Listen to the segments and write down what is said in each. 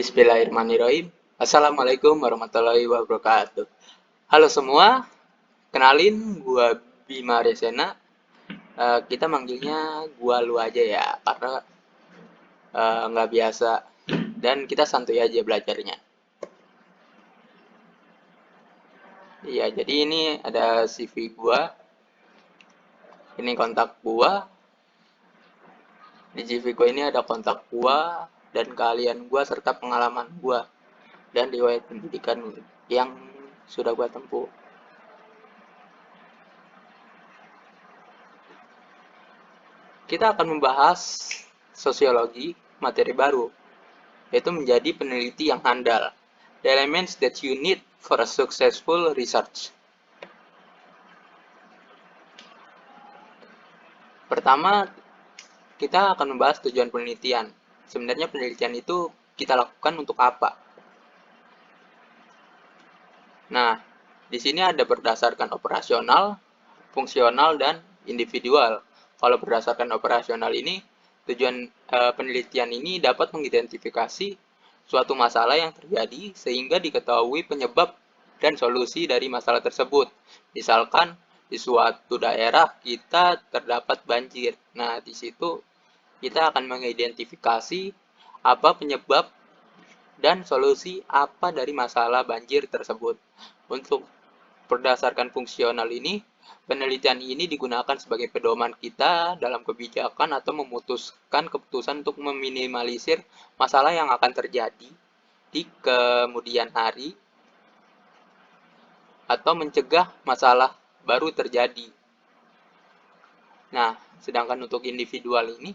Bismillahirrahmanirrahim. Assalamualaikum warahmatullahi wabarakatuh. Halo semua, kenalin gua Bima Resena. Kita manggilnya gua lu aja ya, karena nggak biasa dan kita santuy aja belajarnya. Iya, jadi ini ada CV gua, ini kontak gua. Di CV gua ini ada kontak gua dan keahlian gua serta pengalaman gua dan riwayat pendidikan yang sudah gua tempuh. Kita akan membahas sosiologi materi baru, yaitu menjadi peneliti yang handal. The elements that you need for a successful research. Pertama, kita akan membahas tujuan penelitian. Sebenarnya penelitian itu kita lakukan untuk apa? Nah, di sini ada berdasarkan operasional, fungsional, dan individual. Kalau berdasarkan operasional ini, tujuan penelitian ini dapat mengidentifikasi suatu masalah yang terjadi sehingga diketahui penyebab dan solusi dari masalah tersebut. Misalkan di suatu daerah kita terdapat banjir. Nah, di situ kita akan mengidentifikasi apa penyebab dan solusi apa dari masalah banjir tersebut. Untuk berdasarkan fungsional ini, penelitian ini digunakan sebagai pedoman kita dalam kebijakan atau memutuskan keputusan untuk meminimalisir masalah yang akan terjadi di kemudian hari atau mencegah masalah baru terjadi. Nah, sedangkan untuk individual ini,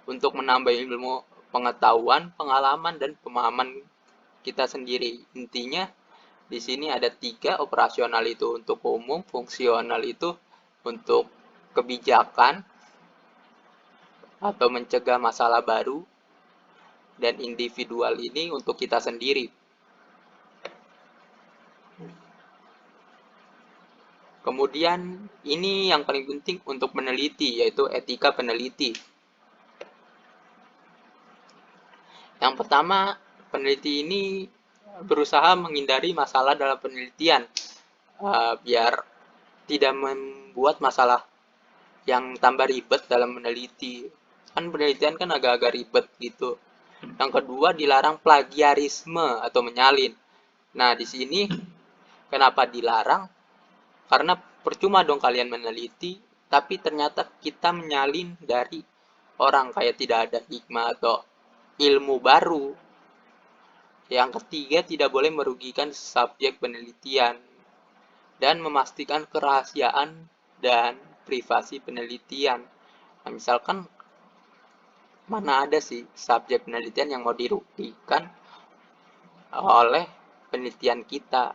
untuk menambah ilmu pengetahuan, pengalaman, dan pemahaman kita sendiri. Intinya, di sini ada 3, operasional itu untuk umum, fungsional itu untuk kebijakan atau mencegah masalah baru, dan individual ini untuk kita sendiri. Kemudian ini yang paling penting untuk meneliti, yaitu etika peneliti. Yang pertama, peneliti ini berusaha menghindari masalah dalam penelitian, biar tidak membuat masalah yang tambah ribet dalam meneliti. Kan penelitian kan agak-agak ribet gitu. Yang kedua, dilarang plagiarisme atau menyalin. Nah, di sini kenapa dilarang? Karena percuma dong kalian meneliti, tapi ternyata kita menyalin dari orang, kayak tidak ada hikmah atau ilmu baru. Yang ketiga, tidak boleh merugikan subjek penelitian dan memastikan kerahasiaan dan privasi penelitian. Nah, misalkan mana ada sih subjek penelitian yang mau dirugikan oleh penelitian kita,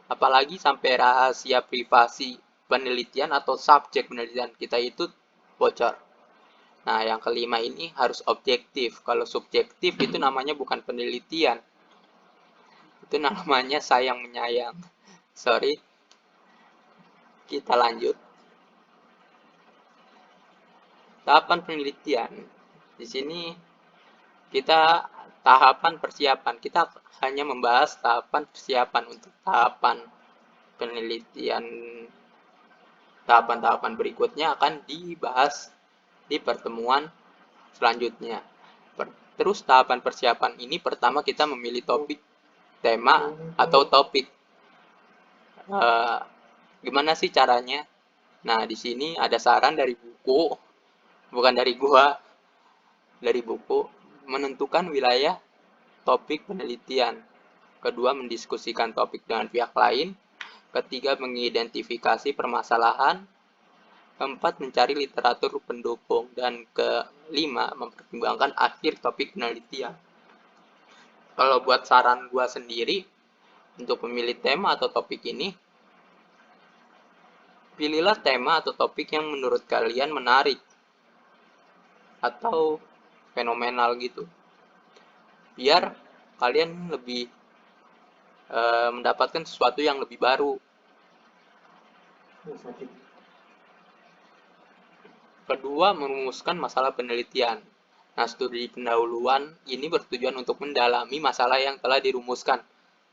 apalagi sampai rahasia privasi penelitian atau subjek penelitian kita itu bocor. Nah, yang kelima ini harus objektif. Kalau subjektif itu namanya bukan penelitian, itu namanya sayang menyayang. Sorry, kita lanjut. Tahapan penelitian. Di sini kita tahapan persiapan. Kita hanya membahas tahapan persiapan untuk tahapan penelitian. Tahapan-tahapan berikutnya akan dibahas di pertemuan selanjutnya. Terus tahapan persiapan ini pertama kita memilih topik, tema, atau topik. Gimana sih caranya? Nah, di sini ada saran dari buku, bukan dari gua, dari buku. Menentukan wilayah topik penelitian. Kedua, mendiskusikan topik dengan pihak lain. Ketiga, mengidentifikasi permasalahan. Keempat, mencari literatur pendukung. Dan kelima, mempertimbangkan akhir topik penelitian. Kalau buat saran gua sendiri, untuk memilih tema atau topik ini, pilihlah tema atau topik yang menurut kalian menarik atau fenomenal gitu. Biar kalian lebih mendapatkan sesuatu yang lebih baru. Kedua, merumuskan masalah penelitian. Nah, studi pendahuluan ini bertujuan untuk mendalami masalah yang telah dirumuskan,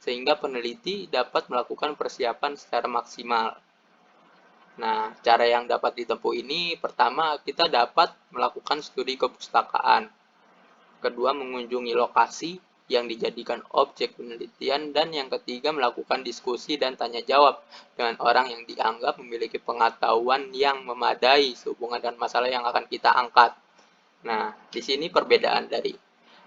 sehingga peneliti dapat melakukan persiapan secara maksimal. Nah, cara yang dapat ditempuh ini, pertama, kita dapat melakukan studi kepustakaan. Kedua, mengunjungi lokasi yang dijadikan objek penelitian. Dan yang ketiga, melakukan diskusi dan tanya jawab dengan orang yang dianggap memiliki pengetahuan yang memadai sehubungan dengan masalah yang akan kita angkat. Nah, di sini perbedaan dari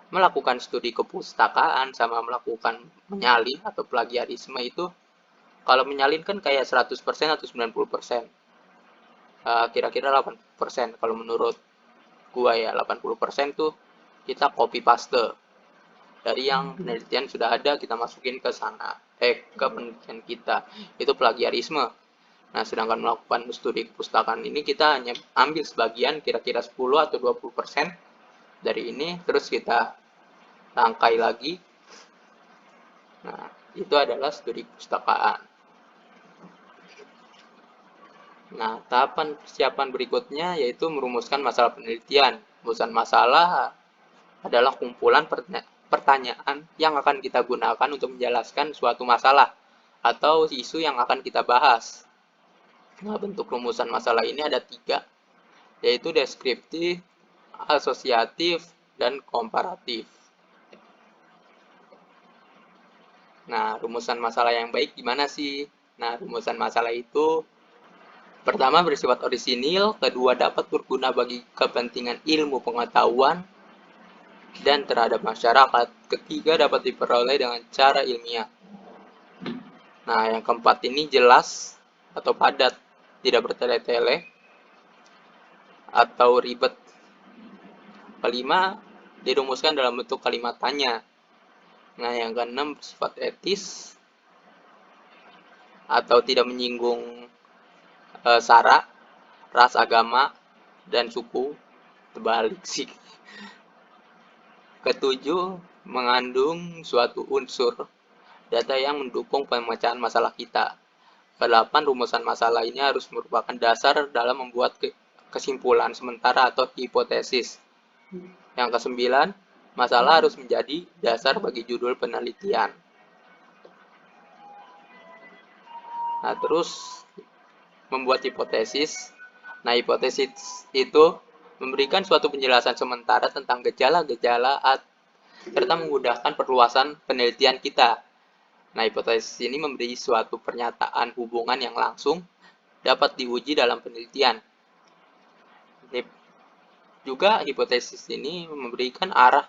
melakukan studi kepustakaan sama melakukan menyalin atau plagiarisme itu, kalau menyalin kan kayak 100% atau 90%. Kira-kira 80%. Kalau menurut gua ya 80% tuh kita copy paste dari yang penelitian sudah ada, kita masukin ke sana, ke penelitian kita. Itu plagiarisme. Nah, sedangkan melakukan studi kepustakaan ini kita hanya ambil sebagian, kira-kira 10 atau 20% dari ini, terus kita rangkai lagi. Nah, itu adalah studi kepustakaan. Nah, tahapan persiapan berikutnya yaitu merumuskan masalah penelitian. Rumusan masalah adalah kumpulan pertanyaan yang akan kita gunakan untuk menjelaskan suatu masalah atau isu yang akan kita bahas. Nah, bentuk rumusan masalah ini ada 3, yaitu deskriptif, asosiatif, dan komparatif. Nah, rumusan masalah yang baik gimana sih? Nah, rumusan masalah itu pertama bersifat orisinil, kedua dapat berguna bagi kepentingan ilmu pengetahuan dan terhadap masyarakat, ketiga dapat diperoleh dengan cara ilmiah. Nah, yang keempat ini jelas atau padat, tidak bertele-tele atau ribet. Kelima, dirumuskan dalam bentuk kalimat tanya. Nah, yang keenam bersifat etis atau tidak menyinggung sara, ras, agama, dan suku. Terbalik sih. Ketujuh, mengandung suatu unsur data yang mendukung pemecahan masalah kita. Kedelapan, rumusan masalah ini harus merupakan dasar dalam membuat kesimpulan sementara atau hipotesis. Yang kesembilan, masalah harus menjadi dasar bagi judul penelitian. Nah, terus membuat hipotesis. Nah, hipotesis itu memberikan suatu penjelasan sementara tentang gejala-gejala serta memudahkan perluasan penelitian kita. Nah, hipotesis ini memberi suatu pernyataan hubungan yang langsung dapat diuji dalam penelitian. Juga hipotesis ini memberikan arah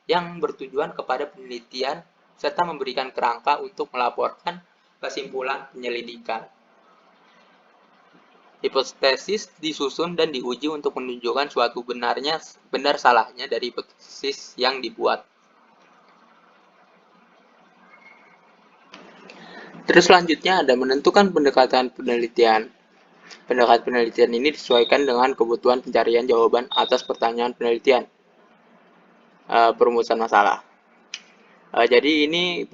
yang bertujuan kepada penelitian serta memberikan kerangka untuk melaporkan kesimpulan penyelidikan. Hipotesis disusun dan diuji untuk menunjukkan suatu benar salahnya dari hipotesis yang dibuat. Terus selanjutnya ada menentukan pendekatan penelitian. Pendekatan penelitian ini disesuaikan dengan kebutuhan pencarian jawaban atas pertanyaan penelitian. Perumusan masalah. Jadi ini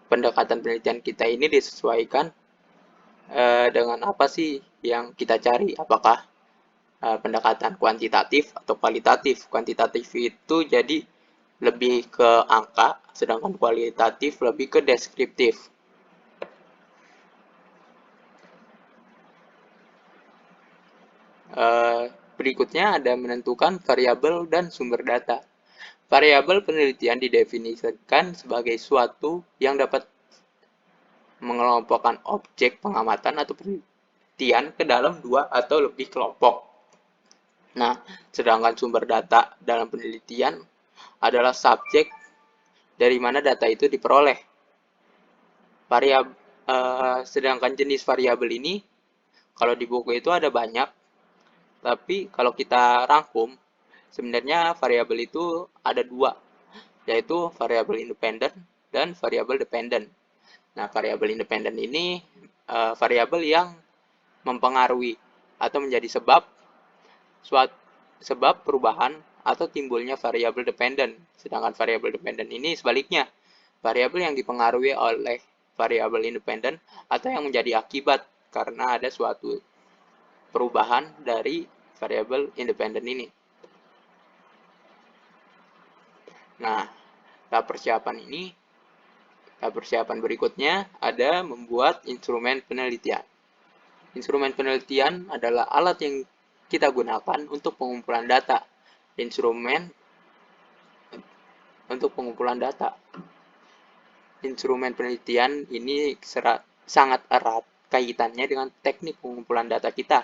pendekatan penelitian kita ini disesuaikan dengan apa sih yang kita cari, apakah pendekatan kuantitatif atau kualitatif. Kuantitatif itu jadi lebih ke angka, sedangkan kualitatif lebih ke deskriptif. Berikutnya ada menentukan variabel dan sumber data. Variabel penelitian didefinisikan sebagai suatu yang dapat mengelompokkan objek pengamatan atau penelitian ke dalam 2 atau lebih kelompok. Nah, sedangkan sumber data dalam penelitian adalah subjek dari mana data itu diperoleh. Sedangkan jenis variabel ini, kalau di buku itu ada banyak, tapi kalau kita rangkum, sebenarnya variabel itu ada 2, yaitu variabel independen dan variabel dependen. Nah, variabel independen ini variabel yang mempengaruhi atau menjadi sebab perubahan atau timbulnya variabel dependen. Sedangkan variabel dependen ini sebaliknya, variabel yang dipengaruhi oleh variabel independen atau yang menjadi akibat karena ada suatu perubahan dari variabel independen ini. Nah, tahap persiapan berikutnya ada membuat instrumen penelitian. Instrumen penelitian adalah alat yang kita gunakan untuk pengumpulan data. Instrumen untuk pengumpulan data. Instrumen penelitian ini sangat erat kaitannya dengan teknik pengumpulan data kita.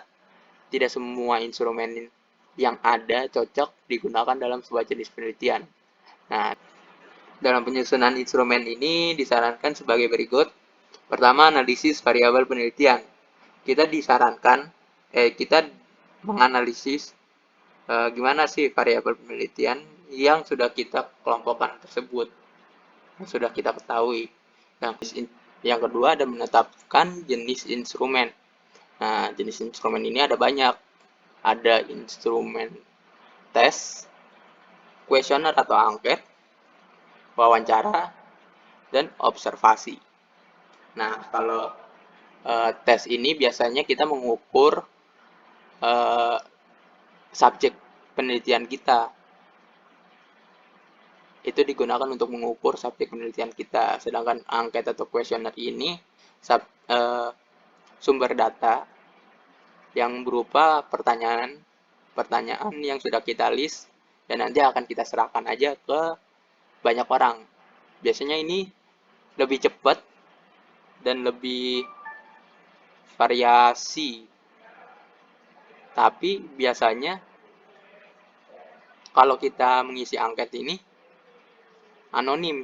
Tidak semua instrumen yang ada cocok digunakan dalam sebuah jenis penelitian. Nah, dalam penyusunan instrumen ini disarankan sebagai berikut. Pertama, analisis variabel penelitian. Kita menganalisis gimana sih variabel penelitian yang sudah kita kelompokkan tersebut, yang sudah kita ketahui. Yang kedua ada menetapkan jenis instrumen. Nah, jenis instrumen ini ada banyak. Ada instrumen tes, kuesioner atau angket, wawancara, dan observasi. Nah, kalau tes ini biasanya kita mengukur uh, subjek penelitian kita. Itu digunakan untuk mengukur subjek penelitian kita. Sedangkan angket atau kuesioner ini sumber data yang berupa pertanyaan yang sudah kita list dan nanti akan kita serahkan aja ke banyak orang. Biasanya ini lebih cepat dan lebih variasi. Tapi biasanya kalau kita mengisi angket ini anonim.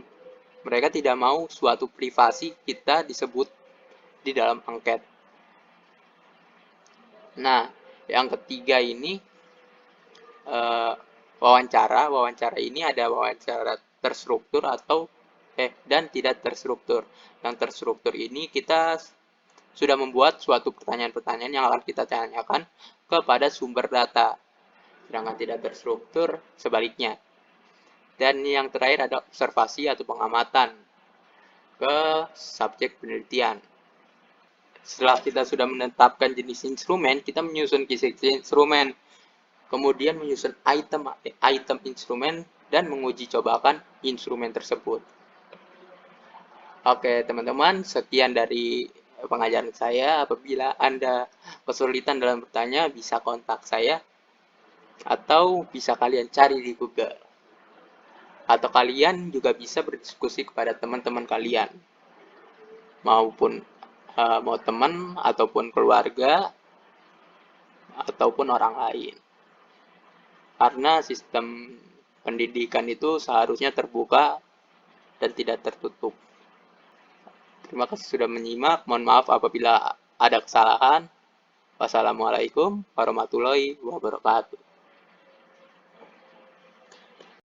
Mereka tidak mau suatu privasi kita disebut di dalam angket. Nah, yang ketiga ini wawancara. Wawancara ini ada wawancara terstruktur dan tidak terstruktur. Yang terstruktur ini kita sudah membuat suatu pertanyaan-pertanyaan yang akan kita tanyakan kepada sumber data. Sedangkan tidak terstruktur sebaliknya. Dan yang terakhir ada observasi atau pengamatan ke subjek penelitian. Setelah kita sudah menetapkan jenis instrumen, kita menyusun kisi-kisi instrumen. Kemudian menyusun item instrumen dan menguji cobakan instrumen tersebut. Oke, teman-teman, sekian dari pengajaran saya. Apabila Anda kesulitan dalam bertanya, bisa kontak saya atau bisa kalian cari di Google. Atau kalian juga bisa berdiskusi kepada teman-teman kalian. Maupun mau teman ataupun keluarga ataupun orang lain. Karena sistem pendidikan itu seharusnya terbuka dan tidak tertutup. Terima kasih sudah menyimak. Mohon maaf apabila ada kesalahan. Wassalamualaikum warahmatullahi wabarakatuh.